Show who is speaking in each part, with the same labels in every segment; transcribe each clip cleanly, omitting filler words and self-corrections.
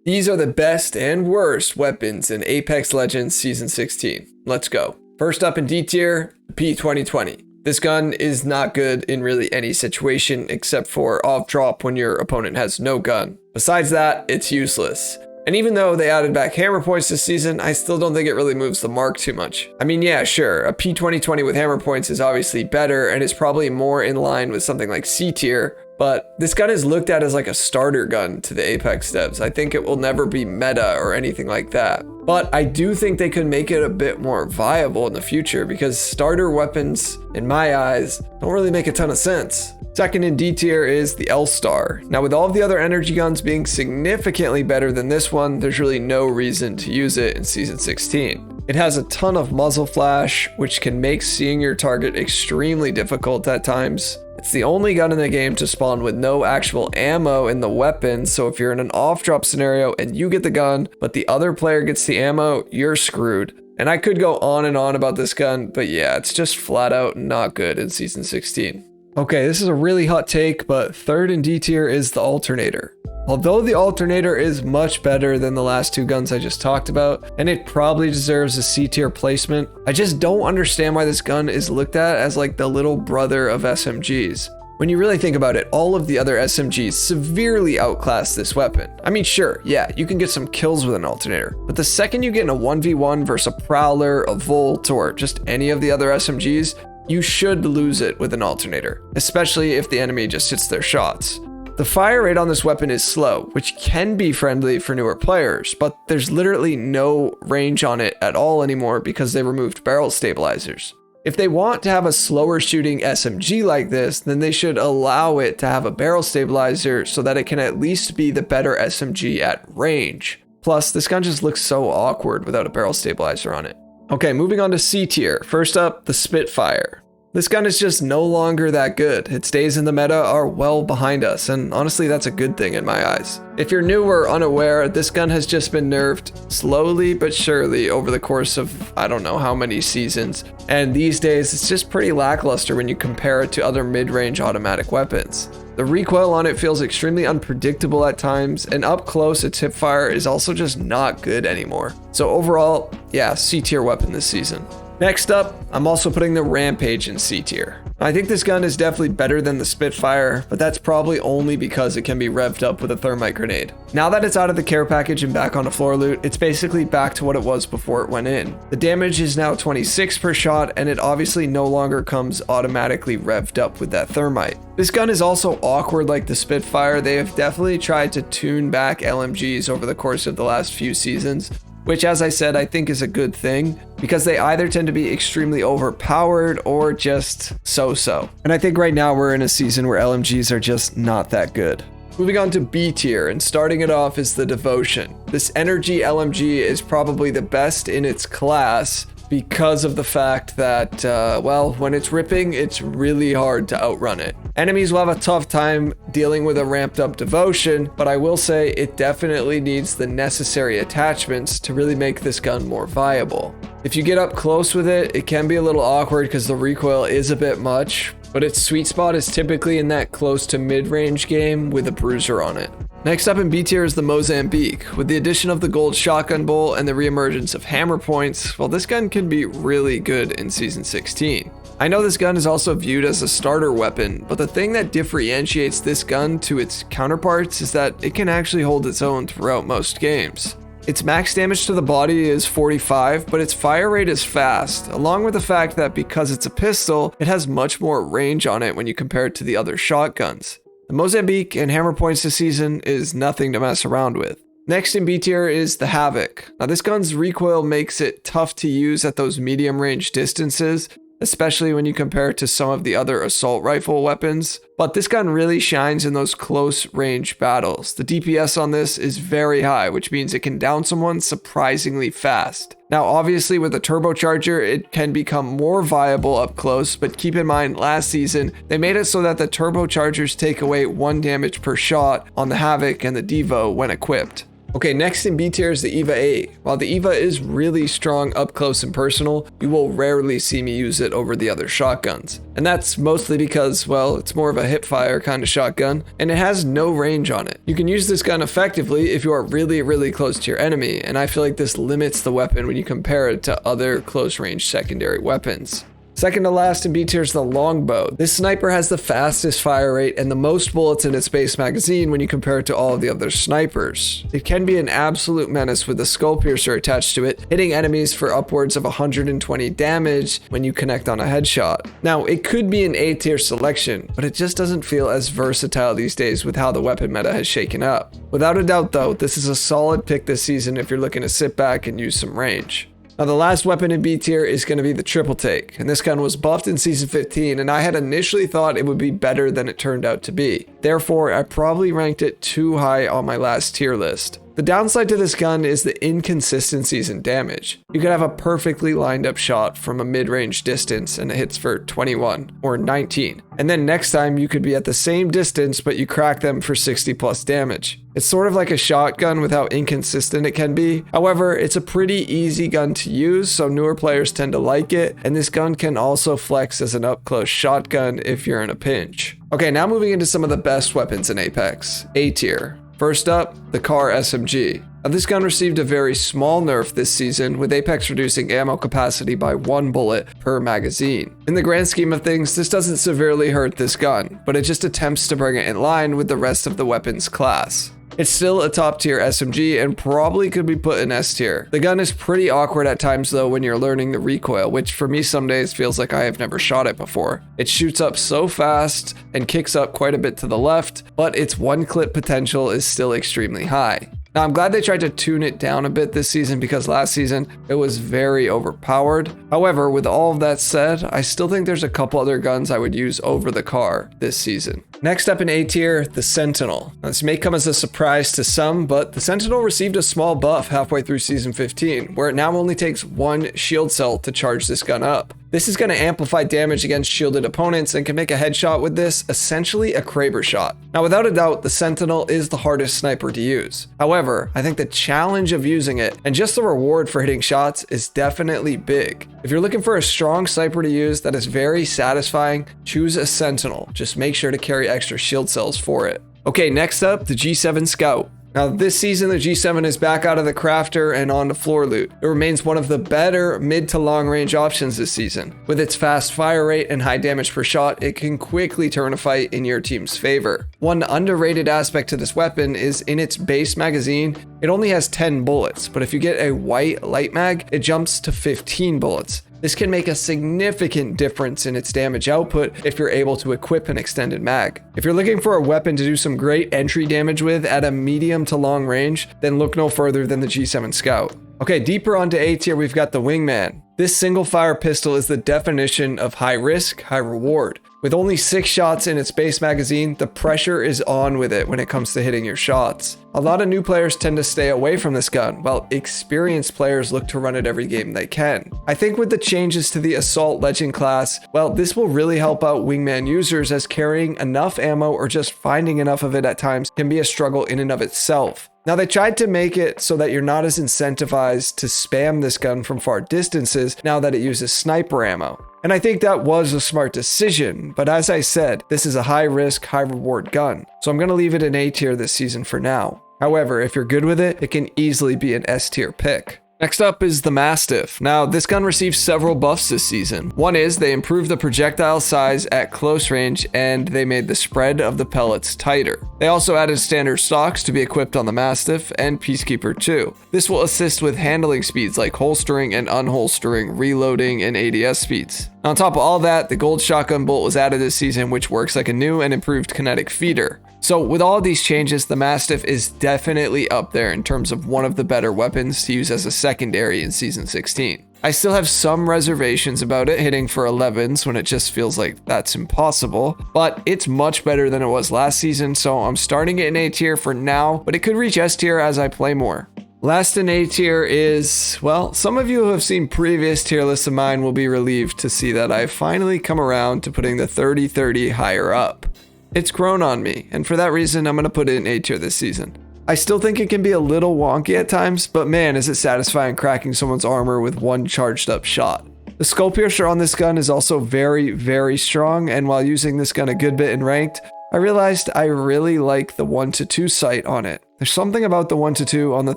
Speaker 1: These are the best and worst weapons in Apex Legends Season 16. Let's go. First up in D tier, P2020. This gun is not good in really any situation except for off drop when your opponent has no gun. Besides that, it's useless. And even though they added back hammer points this season, I still don't think it really moves the mark too much. I mean, yeah, sure, a P2020 with hammer points is obviously better and is probably more in line with something like C tier, but this gun is looked at as like a starter gun to the Apex devs. I think it will never be meta or anything like that. But I do think they could make it a bit more viable in the future because starter weapons, in my eyes, don't really make a ton of sense. Second in D tier is the L-Star. Now with all of the other energy guns being significantly better than this one, there's really no reason to use it in Season 16. It has a ton of muzzle flash, which can make seeing your target extremely difficult at times. It's the only gun in the game to spawn with no actual ammo in the weapon, so if you're in an off-drop scenario and you get the gun, but the other player gets the ammo, you're screwed. And I could go on and on about this gun, but yeah, it's just flat out not good in Season 16. Okay, this is a really hot take, but third in D tier is the Alternator. Although the Alternator is much better than the last two guns I just talked about, and it probably deserves a C tier placement, I just don't understand why this gun is looked at as like the little brother of SMGs. When you really think about it, all of the other SMGs severely outclass this weapon. I mean, sure, yeah, you can get some kills with an Alternator, but the second you get in a 1v1 versus a Prowler, a Volt, or just any of the other SMGs, you should lose it with an Alternator, especially if the enemy just hits their shots. The fire rate on this weapon is slow, which can be friendly for newer players, but there's literally no range on it at all anymore because they removed barrel stabilizers. If they want to have a slower shooting SMG like this, then they should allow it to have a barrel stabilizer so that it can at least be the better SMG at range. Plus, this gun just looks so awkward without a barrel stabilizer on it. Okay, moving on to C tier. First up, the Spitfire. This gun is just no longer that good. Its days in the meta are well behind us, and honestly that's a good thing in my eyes. If you're new or unaware, this gun has just been nerfed slowly but surely over the course of I don't know how many seasons, and these days it's just pretty lackluster when you compare it to other mid-range automatic weapons. The recoil on it feels extremely unpredictable at times, and up close its hipfire is also just not good anymore. So overall, yeah, C tier weapon this season. Next up, I'm also putting the Rampage in C tier. I think this gun is definitely better than the Spitfire, but that's probably only because it can be revved up with a thermite grenade. Now that it's out of the care package and back onto floor loot, it's basically back to what it was before it went in. The damage is now 26 per shot, and it obviously no longer comes automatically revved up with that thermite. This gun is also awkward like the Spitfire. They have definitely tried to tune back LMGs over the course of the last few seasons, which, as I said, I think is a good thing because they either tend to be extremely overpowered or just so-so. And I think right now we're in a season where LMGs are just not that good. Moving on to B tier, and starting it off is the Devotion. This energy LMG is probably the best in its class because of the fact that, well, when it's ripping, it's really hard to outrun it. Enemies will have a tough time dealing with a ramped up Devotion, but I will say it definitely needs the necessary attachments to really make this gun more viable. If you get up close with it, it can be a little awkward because the recoil is a bit much, but its sweet spot is typically in that close to mid-range game with a bruiser on it. Next up in B tier is the Mozambique. With the addition of the gold shotgun bolt and the reemergence of hammer points, well, this gun can be really good in Season 16. I know this gun is also viewed as a starter weapon, but the thing that differentiates this gun to its counterparts is that it can actually hold its own throughout most games. Its max damage to the body is 45, but its fire rate is fast, along with the fact that because it's a pistol, it has much more range on it when you compare it to the other shotguns. The Mozambique and hammer points this season is nothing to mess around with. Next in B tier is the Havoc. Now this gun's recoil makes it tough to use at those medium range distances, especially when you compare it to some of the other assault rifle weapons, but this gun really shines in those close range battles. The DPS on this is very high, which means it can down someone surprisingly fast. Now obviously with a turbocharger, it can become more viable up close, but keep in mind last season, they made it so that the turbochargers take away 1 damage per shot on the Havoc and the Devo when equipped. Okay, next in B tier is the EVA 8. While the EVA is really strong up close and personal, you will rarely see me use it over the other shotguns. And that's mostly because, well, it's more of a hipfire kind of shotgun, and it has no range on it. You can use this gun effectively if you are really close to your enemy, and I feel like this limits the weapon when you compare it to other close range secondary weapons. Second to last in B tier is the longbow. This sniper has the fastest fire rate and the most bullets in its base magazine when you compare it to all of the other snipers. It can be an absolute menace with a skull piercer attached to it, hitting enemies for upwards of 120 damage when you connect on a headshot. Now, it could be an A tier selection, but it just doesn't feel as versatile these days with how the weapon meta has shaken up. Without a doubt though, this is a solid pick this season if you're looking to sit back and use some range. Now the last weapon in B tier is going to be the triple take, and this gun was buffed in season 15 and I had initially thought it would be better than it turned out to be. Therefore, I probably ranked it too high on my last tier list. The downside to this gun is the inconsistencies in damage. You could have a perfectly lined up shot from a mid-range distance and it hits for 21 or 19. And then next time you could be at the same distance but you crack them for 60 plus damage. It's sort of like a shotgun with how inconsistent it can be. However, it's a pretty easy gun to use, so newer players tend to like it, and this gun can also flex as an up-close shotgun if you're in a pinch. Okay, now moving into some of the best weapons in Apex. A tier. First up, the Car SMG. Now, this gun received a very small nerf this season, with Apex reducing ammo capacity by 1 bullet per magazine. In the grand scheme of things, this doesn't severely hurt this gun, but it just attempts to bring it in line with the rest of the weapons class. It's still a top tier SMG and probably could be put in S tier. The gun is pretty awkward at times though when you're learning the recoil, which for me some days feels like I have never shot it before. It shoots up so fast and kicks up quite a bit to the left, but its one clip potential is still extremely high. Now, I'm glad they tried to tune it down a bit this season because last season it was very overpowered. However, with all of that said, I still think there's a couple other guns I would use over the Car this season. Next up in A tier, the Sentinel. Now, this may come as a surprise to some, but the Sentinel received a small buff halfway through season 15, where it now only takes 1 shield cell to charge this gun up. This is going to amplify damage against shielded opponents and can make a headshot with this essentially a Kraber shot. Now, without a doubt, the Sentinel is the hardest sniper to use. However, I think the challenge of using it and just the reward for hitting shots is definitely big. If you're looking for a strong sniper to use that is very satisfying, choose a Sentinel. Just make sure to carry extra shield cells for it. Okay, next up, the G7 Scout. Now this season, the G7 is back out of the crafter and onto floor loot. It remains one of the better mid to long range options this season. With its fast fire rate and high damage per shot, it can quickly turn a fight in your team's favor. One underrated aspect to this weapon is in its base magazine, it only has 10 bullets, but if you get a white light mag, it jumps to 15 bullets. This can make a significant difference in its damage output if you're able to equip an extended mag. If you're looking for a weapon to do some great entry damage with at a medium to long range, then look no further than the G7 Scout. Okay, deeper onto A tier, we've got the Wingman. This single fire pistol is the definition of high risk, high reward. With only 6 shots in its base magazine, the pressure is on with it when it comes to hitting your shots. A lot of new players tend to stay away from this gun, while experienced players look to run it every game they can. I think with the changes to the Assault Legend class, well, this will really help out Wingman users as carrying enough ammo or just finding enough of it at times can be a struggle in and of itself. Now, they tried to make it so that you're not as incentivized to spam this gun from far distances now that it uses sniper ammo. And I think that was a smart decision, but as I said, this is a high risk, high reward gun. So I'm going to leave it in A tier this season for now. However, if you're good with it, it can easily be an S tier pick. Next up is the Mastiff. Now, this gun received several buffs this season. One is they improved the projectile size at close range and they made the spread of the pellets tighter. They also added standard stocks to be equipped on the Mastiff and Peacekeeper 2. This will assist with handling speeds like holstering and unholstering, reloading, and ADS speeds. On top of all that, the gold shotgun bolt was added this season, which works like a new and improved kinetic feeder. So with all these changes, the Mastiff is definitely up there in terms of one of the better weapons to use as a secondary in Season 16. I still have some reservations about it hitting for 11s when it just feels like that's impossible, but it's much better than it was last season, so I'm starting it in A tier for now, but it could reach S tier as I play more. Last in A tier is, well, some of you who have seen previous tier lists of mine will be relieved to see that I've finally come around to putting the 30-30 higher up. It's grown on me, and for that reason, I'm going to put it in A tier this season. I still think it can be a little wonky at times, but man, is it satisfying cracking someone's armor with one charged up shot. The skull piercer on this gun is also very, very strong, and while using this gun a good bit in ranked, I realized I really like the 1-2 sight on it. There's something about the 1-2 on the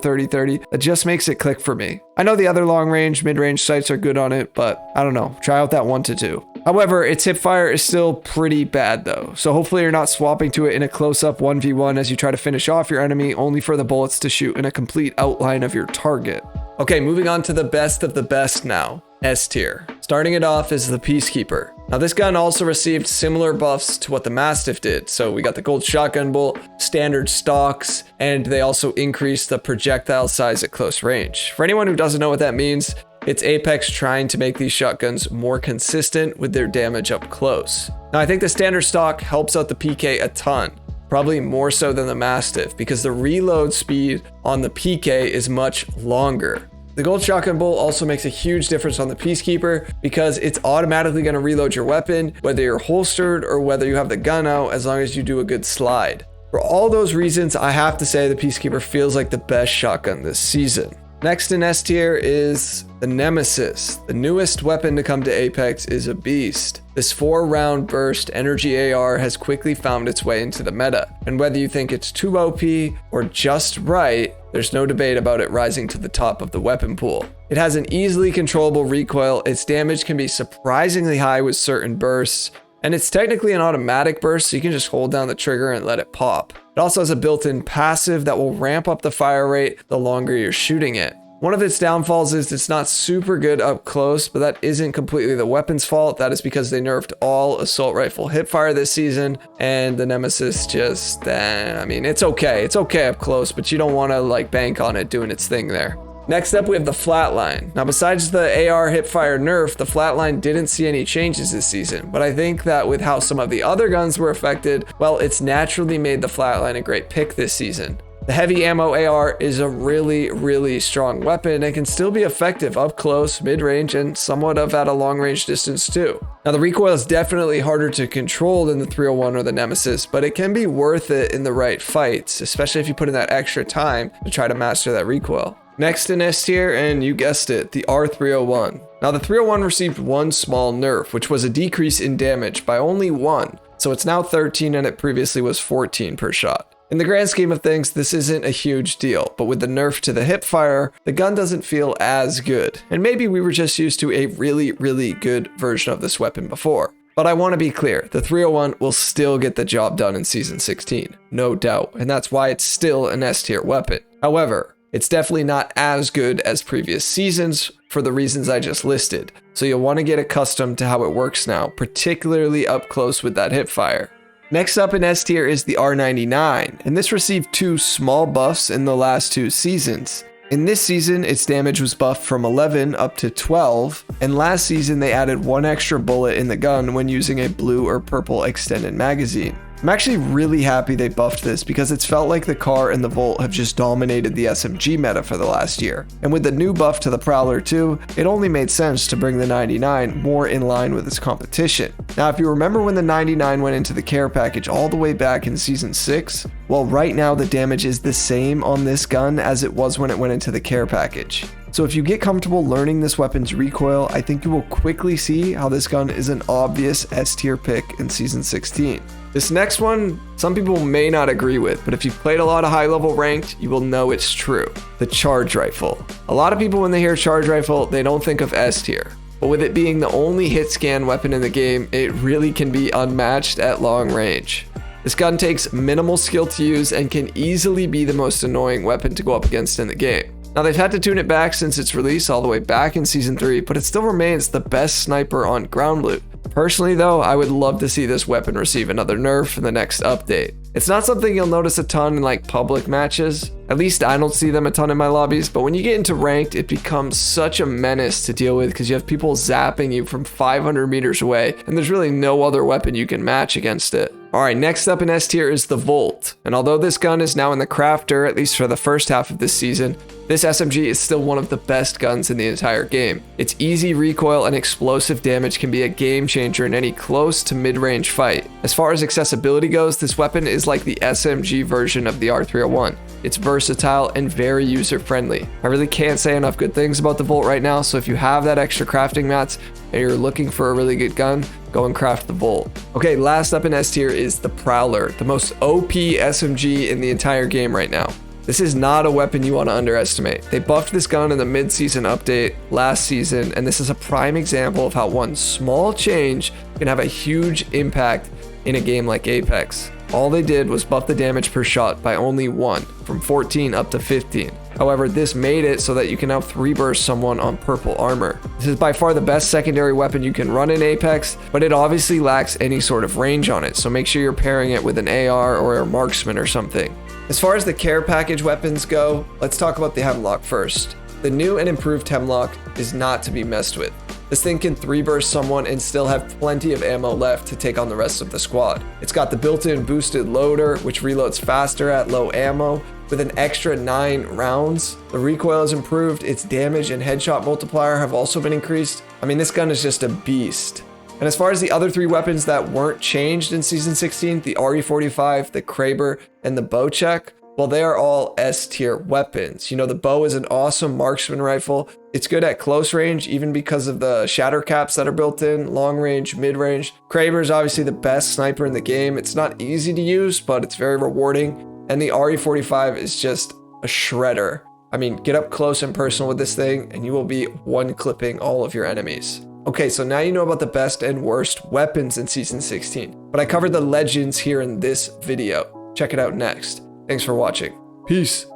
Speaker 1: 30-30 that just makes it click for me. I know the other long range, mid-range sights are good on it, but I don't know, try out that 1-2. However, its hip fire is still pretty bad though, so hopefully you're not swapping to it in a close-up 1v1 as you try to finish off your enemy only for the bullets to shoot in a complete outline of your target. Okay, moving on to the best of the best now. S tier. Starting it off is the Peacekeeper. Now this gun also received similar buffs to what the Mastiff did. So we got the gold shotgun bolt, standard stocks, and they also increased the projectile size at close range. For anyone who doesn't know what that means, it's Apex trying to make these shotguns more consistent with their damage up close. Now I think the standard stock helps out the PK a ton. Probably more so than the Mastiff because the reload speed on the PK is much longer. The gold shotgun bolt also makes a huge difference on the Peacekeeper because it's automatically going to reload your weapon, whether you're holstered or whether you have the gun out, as long as you do a good slide. For all those reasons, I have to say the Peacekeeper feels like the best shotgun this season. Next in S tier is the Nemesis. The newest weapon to come to Apex is a beast. This 4-round burst energy AR has quickly found its way into the meta, and whether you think it's too OP or just right, there's no debate about it rising to the top of the weapon pool. It has an easily controllable recoil, its damage can be surprisingly high with certain bursts, and it's technically an automatic burst, so you can just hold down the trigger and let it pop. It also has a built-in passive that will ramp up the fire rate the longer you're shooting it. One of its downfalls is it's not super good up close, but that isn't completely the weapon's fault. That is because they nerfed all assault rifle hipfire this season, and the Nemesis just, I mean, it's okay. It's okay up close, but you don't want to like bank on it doing its thing there. Next up, we have the Flatline. Now, besides the AR hipfire nerf, the Flatline didn't see any changes this season, but I think that with how some of the other guns were affected, well, it's naturally made the Flatline a great pick this season. The heavy ammo AR is a really, really strong weapon and can still be effective up close, mid-range, and somewhat of at a long-range distance too. Now, the recoil is definitely harder to control than the 301 or the Nemesis, but it can be worth it in the right fights, especially if you put in that extra time to try to master that recoil. Next in S tier, and you guessed it, the R301. Now the 301 received one small nerf, which was a decrease in damage by only 1, so it's now 13 and it previously was 14 per shot. In the grand scheme of things, this isn't a huge deal, but with the nerf to the hipfire, the gun doesn't feel as good, and maybe we were just used to a really, really good version of this weapon before. But I want to be clear, the 301 will still get the job done in Season 16, no doubt, and that's why it's still an S tier weapon. However, it's definitely not as good as previous seasons for the reasons I just listed, so you'll want to get accustomed to how it works now, particularly up close with that hipfire. Next up in S tier is the R99, and this received 2 small buffs in the last 2 seasons. In this season, its damage was buffed from 11 up to 12, and last season they added 1 extra bullet in the gun when using a blue or purple extended magazine. I'm actually really happy they buffed this because it's felt like the Car and the Volt have just dominated the SMG meta for the last year. And with the new buff to the Prowler too, it only made sense to bring the 99 more in line with its competition. Now, if you remember when the 99 went into the care package all the way back in Season 6, well, right now the damage is the same on this gun as it was when it went into the care package. So if you get comfortable learning this weapon's recoil, I think you will quickly see how this gun is an obvious S tier pick in Season 16. This next one, some people may not agree with, but if you've played a lot of high level ranked, you will know it's true. The Charge Rifle. A lot of people when they hear Charge Rifle, they don't think of S tier. But with it being the only hit scan weapon in the game, it really can be unmatched at long range. This gun takes minimal skill to use and can easily be the most annoying weapon to go up against in the game. Now they've had to tune it back since its release all the way back in Season 3, but it still remains the best sniper on ground loot. Personally though, I would love to see this weapon receive another nerf in the next update. It's not something you'll notice a ton in like public matches. At least I don't see them a ton in my lobbies, but when you get into ranked, it becomes such a menace to deal with because you have people zapping you from 500 meters away, and there's really no other weapon you can match against it. Alright, next up in S tier is the Volt, and although this gun is now in the crafter, at least for the first half of this season, this SMG is still one of the best guns in the entire game. Its easy recoil and explosive damage can be a game changer in any close to mid-range fight. As far as accessibility goes, this weapon is like the SMG version of the R301. It's versatile and very user-friendly. I really can't say enough good things about the Volt right now, so if you have that extra crafting mats and you're looking for a really good gun, go and craft the Volt. Okay, last up in S tier is the Prowler, the most OP SMG in the entire game right now. This is not a weapon you want to underestimate. They buffed this gun in the mid-season update last season, and this is a prime example of how one small change can have a huge impact in a game like Apex. All they did was buff the damage per shot by only 1, from 14 up to 15. However, this made it so that you can now 3-burst someone on purple armor. This is by far the best secondary weapon you can run in Apex, but it obviously lacks any sort of range on it, so make sure you're pairing it with an AR or a marksman or something. As far as the care package weapons go, let's talk about the Hemlock first. The new and improved Hemlock is not to be messed with. This thing can 3-burst someone and still have plenty of ammo left to take on the rest of the squad. It's got the built-in boosted loader, which reloads faster at low ammo, with an extra 9 rounds. The recoil is improved, its damage and headshot multiplier have also been increased. I mean, this gun is just a beast. And as far as the other 3 weapons that weren't changed in Season 16, the RE45, the Kraber, and the Bocek, well, they are all S tier weapons. You know, the bow is an awesome marksman rifle. It's good at close range, even because of the shatter caps that are built in, long range, mid range. Kraber is obviously the best sniper in the game. It's not easy to use, but it's very rewarding. And the RE45 is just a shredder. I mean, get up close and personal with this thing, and you will be one-clipping all of your enemies. Okay, so now you know about the best and worst weapons in Season 16, but I covered the legends here in this video. Check it out next. Thanks for watching. Peace.